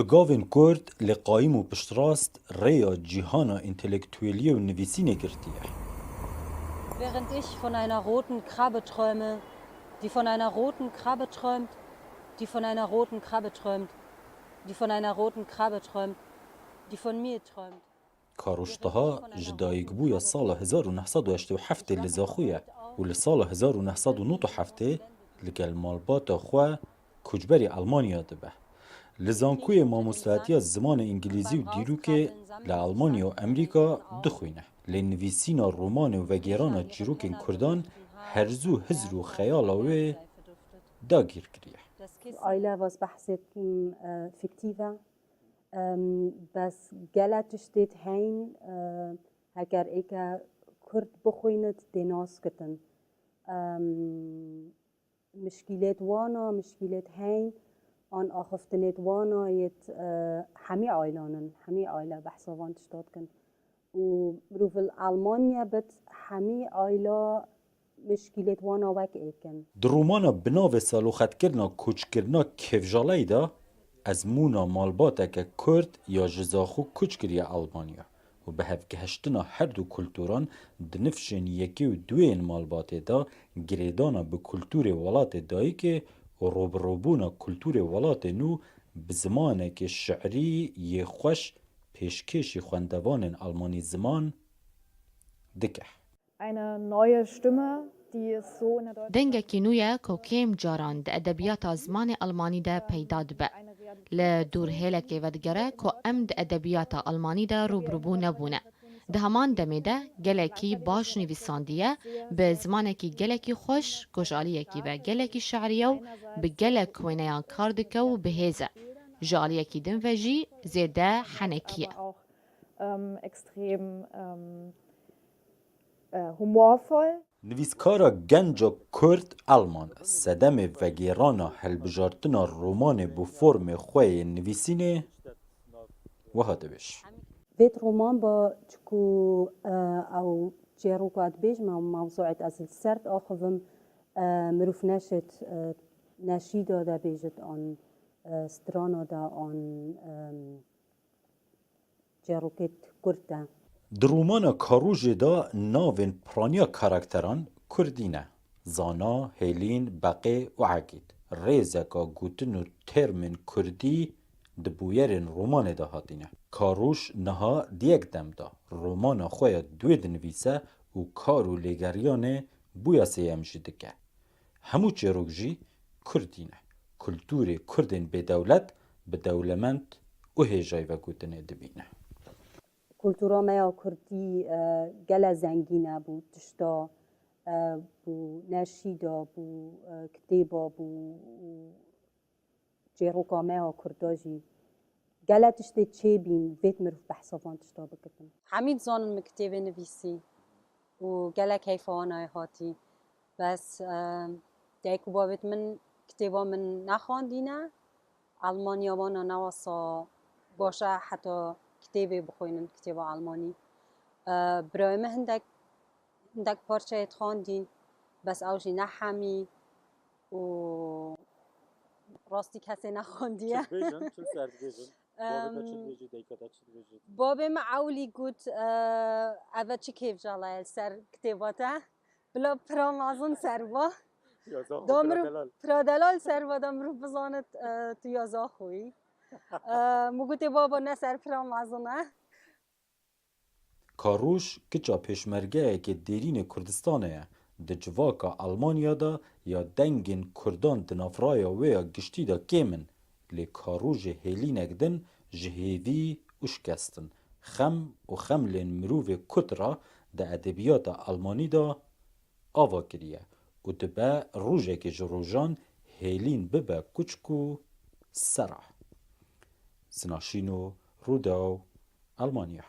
بگاوین کرد لقایم و پشتراست ریا جیهانا انتلکتویلی و نویسینه گرتیه. Während ich von einer roten Krabbe träume, die von einer roten Krabbe träumt, die von einer roten Krabbe träumt, die von einer roten Krabbe träumt, die von mir träumt. کاروشتها جدایگ بویا سال 1987 لزاخویه و لسال 1997 لگل مالباتا خواه کجبری آلمانیا دبه. لزانکوی ماموستاتیا زمان انگلیزی و دیروکه لآلمانیا و امریکا دخوینه. لنویسینا رومان و وگیرانا چیروکین کردان هرزو هزر و خیالاوه داگیر کریه. Eule was بحثت fiktive. بس گلت steht hein اگر ایکا کرد بخویند دیناس کتن مشکلات وانا مشکلات hein آن آخفتنت وانا یت همی عائله بحثا وان تشتاد کن و بروف الألمانيا بت همی عائله مشکلات وانا وک ایکن در رومانا بناو سالوخت کرنا کوچ کرنا کفجالی دا از مونا مالباتا که کرد یا جزاخو کوچ کریه آلمانیا و به هفگهشتنا هر دو کلتوران دنفشن یکی و دوین مالباته دا گریدانا به کلتور ولات دایی که و روبروبونا کلتور ولات نو بزمانه که شعری یه خوش پیشکشی خواندوان آلمانی زمان دکه. Eine neue Stimme, die es so in der deutschen دنگکی نویه که کم جاران ده ادبیات زمان آلمانی ده پیدا دبه. لدور هلکه ودگره که ام ده ادبیات آلمانی ده روبروبو نبونه. ده همان دمه ده گلکی باش نویساندیه به زمانکی گلکی خوش گجالیکی و گلکی شعریه و به گلک وینیان کاردکه و بهیزه. جالیکی دن وجی زیده حنکیه. extrem humorvoll. نویسکارا گنجا کرد آلمان سدم وگیرانا هلبجارتنا رومان بو فرم خواه نویسینه و هاتبش. ویت رومان با چکو او جیروکات بیج موضوعت از السرد آخوهم مروف نشد نشیدا دا بیجت آن سترانا دا آن جیروکت کرده. در رومانا کاروژ دا ناوین پرانیا کاراکتران کردینه. زانا، هیلین، بقی و عقید. ریزکا گوتن و ترمن کردی دبویرین رومان دا هاتینه. کاروش نها دیگ دم دا. رومانا خواه دوی دنویسه و کارو لگریانه بویا سیمجی دکه. همو چیروک جی کردینه. کلتور کردین به دولت به دولمند و هیجای و گوتنه دبینه. کلتورا میا کردی گل زنگینه بود تشتا بو نشیدا بو کتیبا بو جیروکا میا کرداجی گل تشتی چه بین ویت مروف بحثافان تشتا بکتن حمید زانن مكتبة نفيسي وقال كيف وانا هاتي بس دايكو بابت من كتابة من نخواندينا ألمانيا وانا نوصا باشا حتى كتابة بخوينن كتابة ألماني برای ما هندک پارچه خواندین بس اوشی نحمی و راستی کسی نخواندیه چه سرد بیجن بابي معولي قلت أبا كيف جالا سر كتاباته بلا برام أظن سروا دامرو برادلال سروا دامرو بزانت تو يازا خوي مگوتی بابا نه سر برام أظنه کاروش کچا پیشمرگه که دیرین کردستانه ده جواکا آلمانیا دا یا دنگین کردان دنافرایا ویا گشتی دا کیمن لی کاروش هیلینک دن جهیوی اشکستن خم و خملین مروف کترا ده ادبیات آلمانی دا آوا کریه و دبه روژه که جروجان هیلین ببه کچکو سرا سناشینو روداو آلمانیا